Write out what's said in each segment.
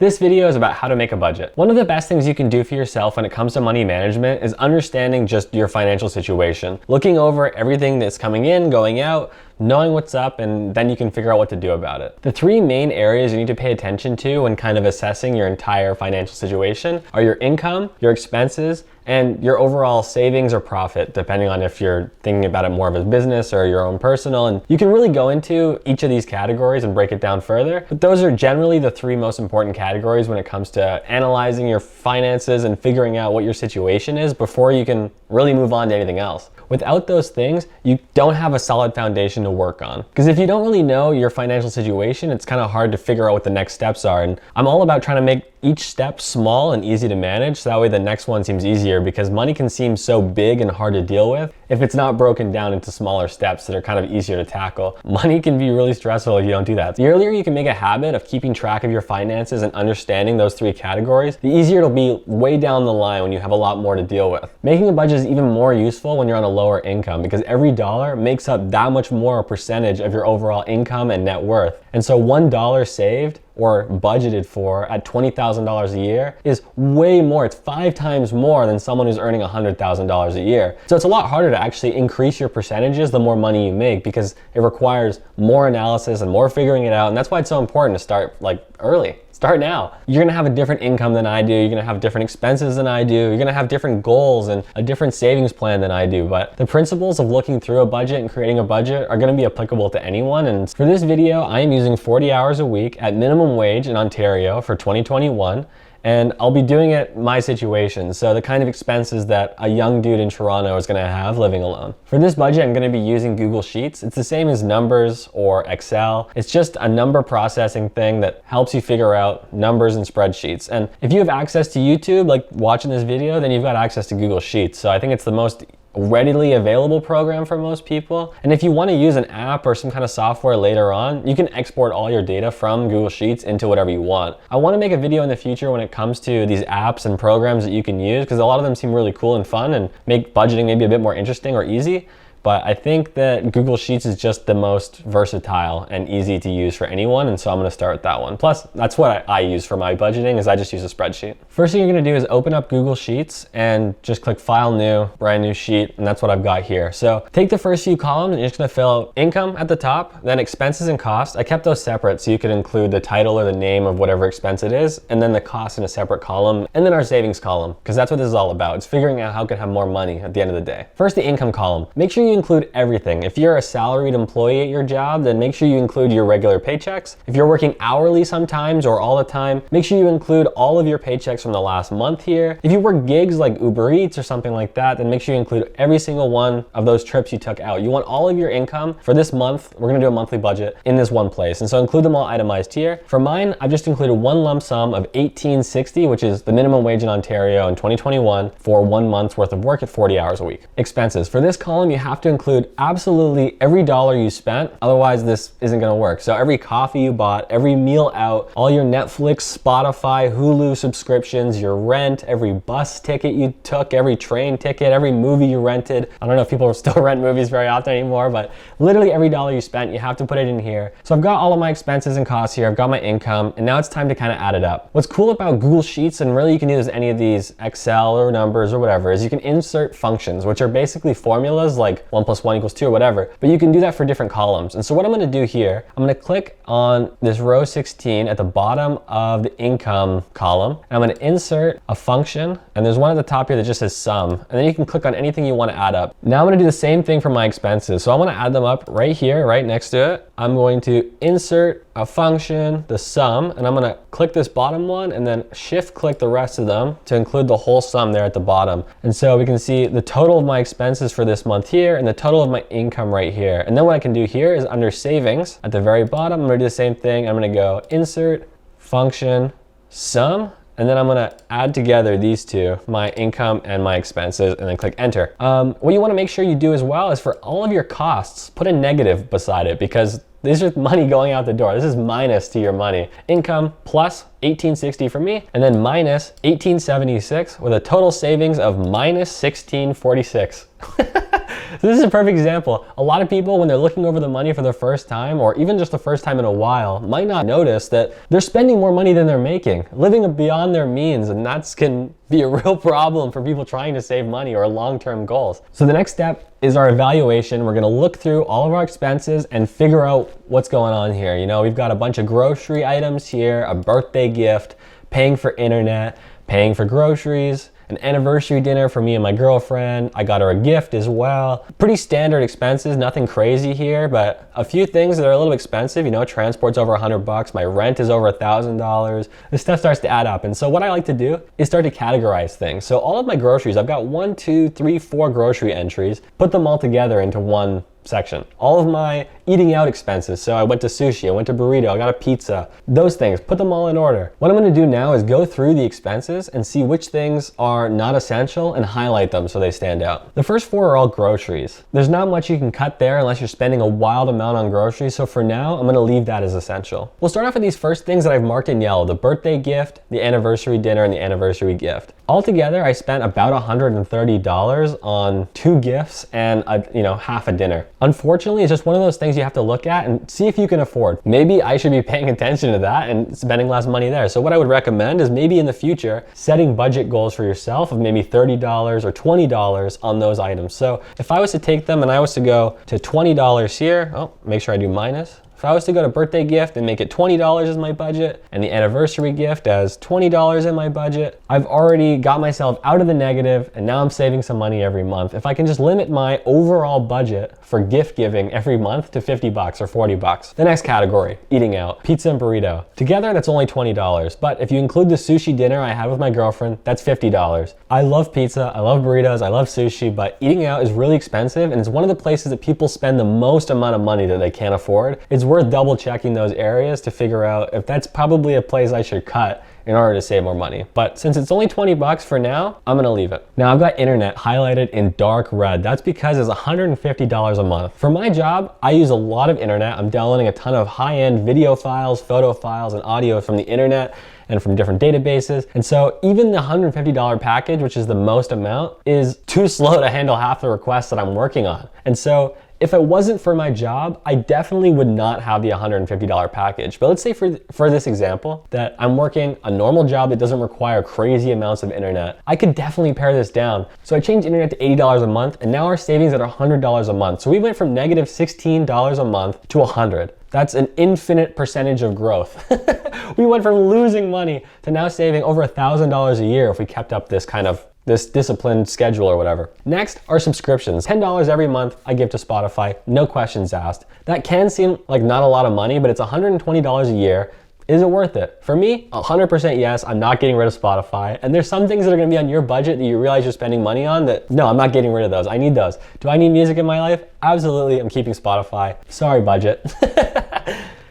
This video is about how to make a budget. One of the best things you can do for yourself when it comes to money management is understanding just your financial situation. Looking over everything that's coming in, going out, knowing what's up, and then you can figure out what to do about it. The three main areas you need to pay attention to when kind of assessing your entire financial situation are your income, your expenses, and your overall savings or profit, depending on if you're thinking about it more of a business or your own personal. And you can really go into each of these categories and break it down further. But those are generally the three most important categories when it comes to analyzing your finances and figuring out what your situation is before you can really move on to anything else. Without those things, you don't have a solid foundation to work on. Because if you don't really know your financial situation, it's kind of hard to figure out what the next steps are. And I'm all about trying to make each step small and easy to manage, so that way the next one seems easier, because money can seem so big and hard to deal with if it's not broken down into smaller steps that are kind of easier to tackle. Money can be really stressful if you don't do that. The earlier you can make a habit of keeping track of your finances and understanding those three categories, the easier it'll be way down the line when you have a lot more to deal with. Making a budget is even more useful when you're on a lower income, because every dollar makes up that much more a percentage of your overall income and net worth. And so $1 saved or budgeted for at $20,000 a year is way more. It's 5 times more than someone who's earning $100,000 a year. So it's a lot harder to actually increase your percentages the more money you make, because it requires more analysis and more figuring it out. And that's why it's so important to start early. Start now. You're gonna have a different income than I do. You're gonna have different expenses than I do. You're gonna have different goals and a different savings plan than I do. But the principles of looking through a budget and creating a budget are gonna be applicable to anyone. And for this video, I am using 40 hours a week at minimum wage in Ontario for 2021. And I'll be doing it my situation, so the kind of expenses that a young dude in Toronto is gonna have living alone. For this budget, I'm gonna be using Google Sheets. It's the same as Numbers or Excel. It's just a number processing thing that helps you figure out numbers and spreadsheets. And if you have access to YouTube, like watching this video, then you've got access to Google Sheets. So I think it's the most readily available program for most people. And if you want to use an app or some kind of software later on, you can export all your data from Google Sheets into whatever you want. I want to make a video in the future when it comes to these apps and programs that you can use, because a lot of them seem really cool and fun and make budgeting maybe a bit more interesting or easy. But I think that Google Sheets is just the most versatile and easy to use for anyone, and so I'm gonna start with that one. Plus, that's what I use for my budgeting, is I just use a spreadsheet. First thing you're gonna do is open up Google Sheets and just click File New, Brand New Sheet, and that's what I've got here. So take the first few columns and you're just gonna fill out income at the top, then expenses and costs. I kept those separate so you could include the title or the name of whatever expense it is, and then the cost in a separate column, and then our savings column, because that's what this is all about. It's figuring out how to have more money at the end of the day. First, the income column. Make sure you include everything. If you're a salaried employee at your job, then make sure you include your regular paychecks. If you're working hourly sometimes or all the time, make sure you include all of your paychecks from the last month here. If you work gigs like Uber Eats or something like that, then make sure you include every single one of those trips you took out. You want all of your income for this month, we're gonna do a monthly budget, in this one place. And so include them all itemized here. For mine, I've just included one lump sum of $18.60, which is the minimum wage in Ontario in 2021 for 1 month's worth of work at 40 hours a week. Expenses. For this column, you have to include absolutely every dollar you spent, otherwise this isn't gonna work. So every coffee you bought, every meal out, all your Netflix, Spotify, Hulu subscriptions, your rent, every bus ticket you took, every train ticket, every movie you rented. I don't know if people still rent movies very often anymore, but literally every dollar you spent, you have to put it in here. So I've got all of my expenses and costs here, I've got my income, and now it's time to kind of add it up. What's cool about Google Sheets, and really you can use any of these, Excel or Numbers or whatever, is you can insert functions, which are basically formulas like 1 + 1 = 2 or whatever, but you can do that for different columns. And so what I'm gonna do here, I'm gonna click on this row 16 at the bottom of the income column, and I'm gonna insert a function, and there's one at the top here that just says sum, and then you can click on anything you wanna add up. Now I'm gonna do the same thing for my expenses. So I wanna add them up right here, right next to it. I'm going to insert a function, the sum, and I'm gonna click this bottom one and then shift click the rest of them to include the whole sum there at the bottom. And so we can see the total of my expenses for this month here and the total of my income right here. And then what I can do here is under savings at the very bottom, I'm gonna do the same thing. I'm gonna go insert, function, sum, and then I'm gonna add together these two, my income and my expenses, and then click enter. What you wanna make sure you do as well is for all of your costs, put a negative beside it, because these are money going out the door. This is minus to your money. Income plus $18.60 for me, and then minus $18.76 with a total savings of minus $16.46. So this is a perfect example. A lot of people, when they're looking over the money for the first time, or even just the first time in a while, might not notice that they're spending more money than they're making, living beyond their means, and that can be a real problem for people trying to save money or long-term goals. So the next step is our evaluation. We're gonna look through all of our expenses and figure out what's going on here. You know, we've got a bunch of grocery items here, a birthday gift, paying for internet, paying for groceries, an anniversary dinner for me and my girlfriend. I got her a gift as well. Pretty standard expenses, nothing crazy here, but a few things that are a little expensive. You know, transport's over $100, my rent is over $1,000. This stuff starts to add up. And so what I like to do is start to categorize things. So all of my groceries, I've got 1, 2, 3, 4 grocery entries, put them all together into one section. All of my eating out expenses, so I went to sushi, I went to burrito, I got a pizza, those things, put them all in order. What I'm gonna do now is go through the expenses and see which things are not essential and highlight them so they stand out. The first 4 are all groceries. There's not much you can cut there unless you're spending a wild amount on groceries, so for now, I'm gonna leave that as essential. We'll start off with these first things that I've marked in yellow, the birthday gift, the anniversary dinner, and the anniversary gift. Altogether, I spent about $130 on 2 gifts and half a dinner. Unfortunately, it's just one of those things you have to look at and see if you can afford. Maybe I should be paying attention to that and spending less money there. So what I would recommend is maybe in the future, setting budget goals for yourself of maybe $30 or $20 on those items. So if I was to take them and I was to go to $20 here, make sure I do minus. If I was to go to birthday gift and make it $20 as my budget, and the anniversary gift as $20 in my budget, I've already got myself out of the negative, and now I'm saving some money every month. If I can just limit my overall budget for gift giving every month to $50 or $40. The next category, eating out, pizza and burrito. Together, that's only $20, but if you include the sushi dinner I had with my girlfriend, that's $50. I love pizza, I love burritos, I love sushi, but eating out is really expensive, and it's one of the places that people spend the most amount of money that they can't afford. It's worth double checking those areas to figure out if that's probably a place I should cut in order to save more money. But since it's only $20 for now, I'm gonna leave it. Now I've got internet highlighted in dark red. That's because it's $150 a month. For my job, I use a lot of internet. I'm downloading a ton of high-end video files, photo files, and audio from the internet and from different databases. And so even the $150 package, which is the most amount, is too slow to handle half the requests that I'm working on. And so if it wasn't for my job, I definitely would not have the $150 package. But let's say for this example, that I'm working a normal job that doesn't require crazy amounts of internet. I could definitely pare this down. So I changed internet to $80 a month, and now our savings are $100 a month. So we went from negative $16 a month to $100. That's an infinite percentage of growth. We went from losing money to now saving over $1,000 a year if we kept up this disciplined schedule or whatever. Next are subscriptions. $10 every month I give to Spotify, no questions asked. That can seem like not a lot of money, but it's $120 a year. Is it worth it? For me, 100% yes. I'm not getting rid of Spotify. And there's some things that are gonna be on your budget that you realize you're spending money on that, no, I'm not getting rid of those. I need those. Do I need music in my life? Absolutely, I'm keeping Spotify. Sorry, budget.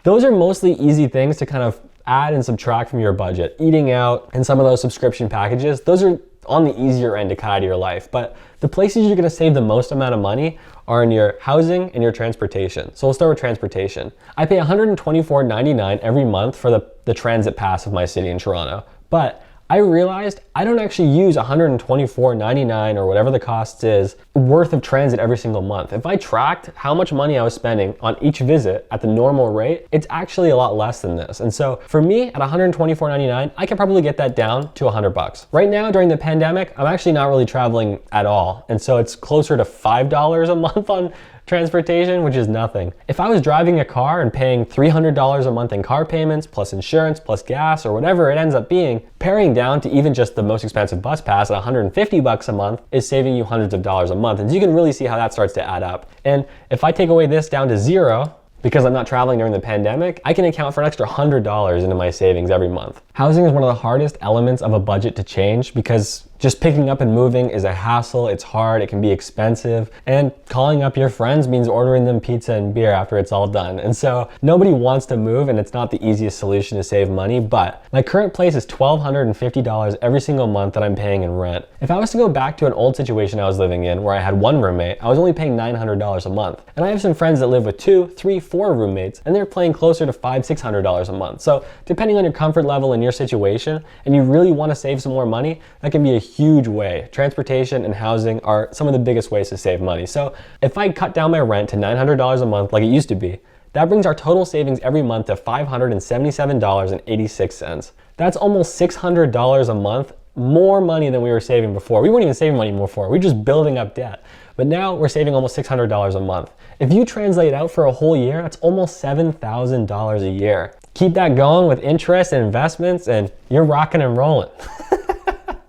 Those are mostly easy things to kind of add and subtract from your budget. Eating out and some of those subscription packages, those are on the easier end to cut out of your life. But the places you're gonna save the most amount of money are in your housing and your transportation. So we'll start with transportation. I pay $124.99 every month for the transit pass of my city in Toronto. But I realized I don't actually use $124.99 or whatever the cost is worth of transit every single month. If I tracked how much money I was spending on each visit at the normal rate, it's actually a lot less than this. And so for me at $124.99, I can probably get that down to $100. Right now during the pandemic, I'm actually not really traveling at all. And so it's closer to $5 a month on transportation, which is nothing. If I was driving a car and paying $300 a month in car payments, plus insurance, plus gas, or whatever it ends up being, paring down to even just the most expensive bus pass at $150 a month is saving you hundreds of dollars a month. And you can really see how that starts to add up. And if I take away this down to zero, because I'm not traveling during the pandemic, I can account for an extra $100 into my savings every month. Housing is one of the hardest elements of a budget to change because just picking up and moving is a hassle, it's hard, it can be expensive, and calling up your friends means ordering them pizza and beer after it's all done. And so nobody wants to move and it's not the easiest solution to save money, but my current place is $1,250 every single month that I'm paying in rent. If I was to go back to an old situation I was living in where I had one roommate, I was only paying $900 a month. And I have some friends that live with 2, 3, 4 roommates, and they're paying closer to $500, $600 a month. So depending on your comfort level and your situation, and you really want to save some more money, that can be a huge way. Transportation and housing are some of the biggest ways to save money. So if I cut down my rent to $900 a month like it used to be, that brings our total savings every month to $577.86. That's almost $600 a month, more money than we were saving before. We weren't even saving money before, we were just building up debt. But now we're saving almost $600 a month. If you translate out for a whole year, that's almost $7,000 a year. Keep that going with interest and investments and you're rocking and rolling.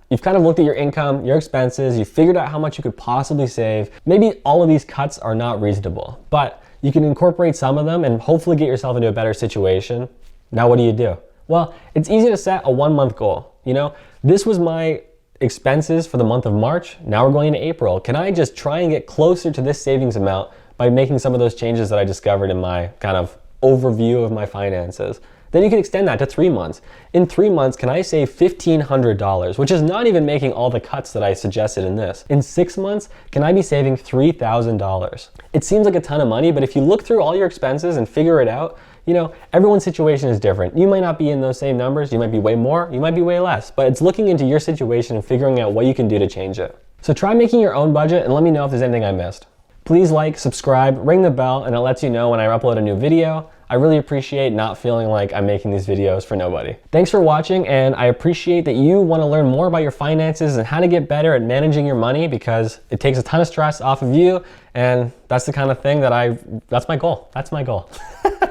You've kind of looked at your income, your expenses, you figured out how much you could possibly save. Maybe all of these cuts are not reasonable, but you can incorporate some of them and hopefully get yourself into a better situation. Now what do? Well, it's easy to set a 1 month goal. You know, this was my expenses for the month of March. Now we're going into April. Can I just try and get closer to this savings amount by making some of those changes that I discovered in my kind of overview of my finances? Then you can extend that to 3 months. In 3 months, can I save $1,500, which is not even making all the cuts that I suggested in this? In 6 months, can I be saving $3,000? It seems like a ton of money, but if you look through all your expenses and figure it out, you know, everyone's situation is different. You might not be in those same numbers, you might be way more, you might be way less, but it's looking into your situation and figuring out what you can do to change it. So try making your own budget and let me know if there's anything I missed. Please like, subscribe, ring the bell, and it lets you know when I upload a new video. I really appreciate not feeling like I'm making these videos for nobody. Thanks for watching, and I appreciate that you want to learn more about your finances and how to get better at managing your money because it takes a ton of stress off of you, and that's the kind of thing that that's my goal. That's my goal.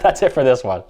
That's it for this one.